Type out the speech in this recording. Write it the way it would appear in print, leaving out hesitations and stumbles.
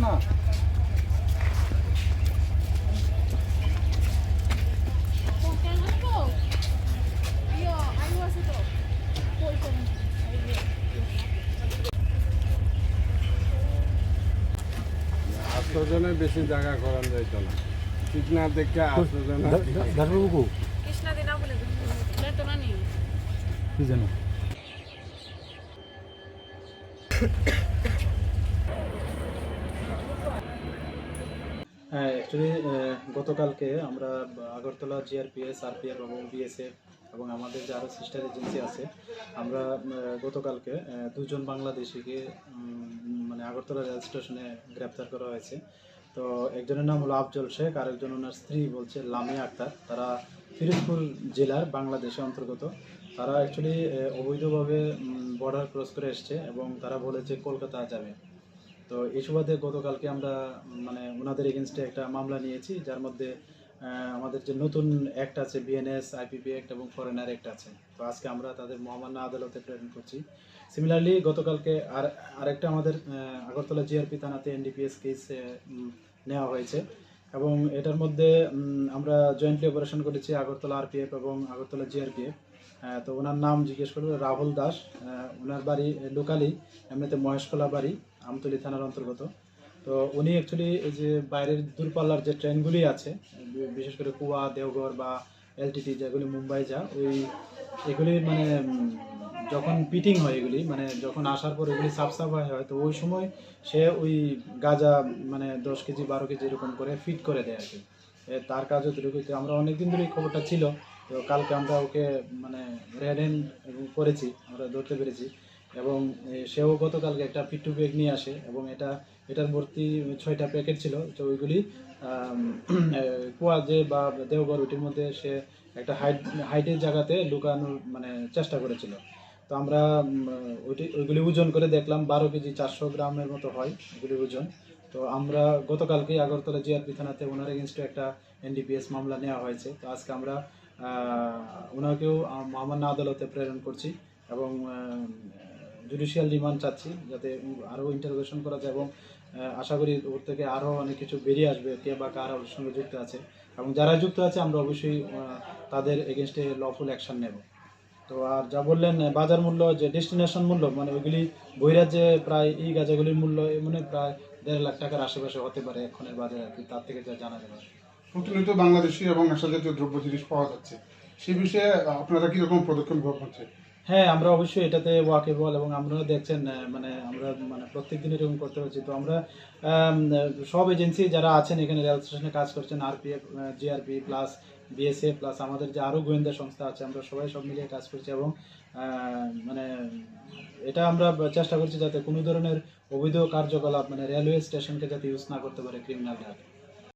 না। আটজনের বেশি জায়গা করান যাইত না, ঠিক না দেখে আটজন দাসবাবু কৃষ্ণা দিনা বলে তো না নিও কি জানো হ্যাঁ, অ্যাকচুয়ালি গতকালকে আমরা আগরতলা জিআরপিএস, আরপিএফ এবং বিএসএফ এবং আমাদের যে আরও সিস্টার এজেন্সি আছে, আমরা গতকালকে দুজন বাংলাদেশিকে মানে আগরতলা রেল স্টেশনে গ্রেপ্তার করা হয়েছে। তো একজনের নাম হলো আফজল শেখ, আরেকজন ওনার স্ত্রী বলছে লামিয়া আক্তার। তারা ফিরোজপুর জেলার বাংলাদেশে অন্তর্গত। তারা অ্যাকচুয়ালি অবৈধভাবে বর্ডার ক্রস করে এসছে এবং তারা বলেছে কলকাতা যাবে। তো এই সুবাদে গতকালকে আমরা মানে ওনাদের এগেনস্টে একটা মামলা নিয়েছি, যার মধ্যে আমাদের যে নতুন অ্যাক্ট আছে বিএনএস, আইপিপি অ্যাক্ট এবং ফরেনার অ্যাক্ট আছে। তো আজকে আমরা তাদের মহামান্য আদালতে প্রেরণ করছি। সিমিলারলি গতকালকে আরেকটা আমাদের আগরতলা জিআরপি থানাতে এনডিপিএস কেস নেওয়া হয়েছে এবং এটার মধ্যে আমরা জয়েন্টলি অপারেশন করেছি আগরতলা আরপিএফ এবং আগরতলা জিআরপিএফ। তো ওনার নাম জিজ্ঞেস করবো রাহুল দাস। ওনার বাড়ি লোকালি এমনিতে মহেশখোলা বাড়ি, আমতলী থানার অন্তর্গত। তো উনি অ্যাকচুয়ালি এই যে বাইরের দূরপাল্লার যে ট্রেনগুলি আছে, বিশেষ করে কুয়া, দেওঘর বা এলটিটি যেগুলি মুম্বাই যা, এগুলি মানে যখন পিটিং হয়, এগুলি মানে যখন আসার পর এগুলি সাফাই হয়, তো ওই সময় সে ওই গাঁজা মানে 10 কেজি 12 কেজি এরকম করে ফিট করে দেয় আর কি। তার কাজ হতটুকু। আমরা অনেকদিন ধরে এই খবরটা ছিল। তো কালকে আমরা ওকে মানে রেড হ্যান্ড করেছি, আমরা ধরতে পেরেছি এবং সেও গতকালকে একটা পিট্টু ব্যাগ নিয়ে আসে এবং এটার ভর্তি 6টা প্যাকেট ছিল। তো ওইগুলি কুয়া যে বা দেওঘর ওইটির মধ্যে সে একটা হাইটের জায়গাতে লুকানোর মানে চেষ্টা করেছিল। তো আমরা ওইগুলি ওজন করে দেখলাম 12 কেজি 400 গ্রামের মতো হয় ওইগুলি ওজন। তো আমরা গতকালকে আগরতলা জিআরপি থানাতে ওনার এগেনস্টে একটা এনডিপিএস মামলা নেওয়া হয়েছে। তো আজকে আমরা ওনাকেও মহামান্য আদালতে প্রেরণ করছি এবং জুডিশিয়াল রিমান্ড চাচ্ছি, যাতে আরও ইন্টারোগেশন করা যায় এবং আশা করি ওর থেকে আরও অনেক কিছু বেরিয়ে আসবে, কে বা কারা ওর সঙ্গে যুক্ত আছে এবং যারা যুক্ত আছে আমরা অবশ্যই তাদের এগেনস্টে লফুল অ্যাকশন নেব। তো আর যা বললেন বাজার মূল্য, যে ডেস্টিনেশন মূল্য, মানে ওইগুলি বহিরাজ্যে প্রায় এই গাঁজাগুলির মূল্য মানে প্রায় 1.5 লাখ টাকার আশেপাশে হতে পারে এখনের বাজারে আর কি, তার থেকে যা জানা যাবে। প্রতিনিয়ত বাংলাদেশি এবং নেশাজাতীয় দ্রব্য জিনিস পাওয়া যাচ্ছে, সেই বিষয়ে আপনারা কীরকম পদক্ষেপ গ্রহণ করছেন? হ্যাঁ, আমরা অবশ্যই এটাতে ওয়াকিবহাল এবং আপনারা দেখছেন মানে আমরা মানে প্রত্যেক দিন এরকম করতে হচ্ছে। তো আমরা সব এজেন্সি যারা আছেন এখানে রেল স্টেশনে কাজ করছেন, RPF, GRP plus BSF plus আমাদের যে আরও গোয়েন্দা সংস্থা আছে, আমরা সবাই সব মিলিয়ে কাজ করছি এবং মানে এটা আমরা চেষ্টা করছি যাতে কোনো ধরনের অবৈধ কার্যকলাপ মানে রেলওয়ে স্টেশনকে যাতে ইউজ না করতে পারে ক্রিমিনালরা।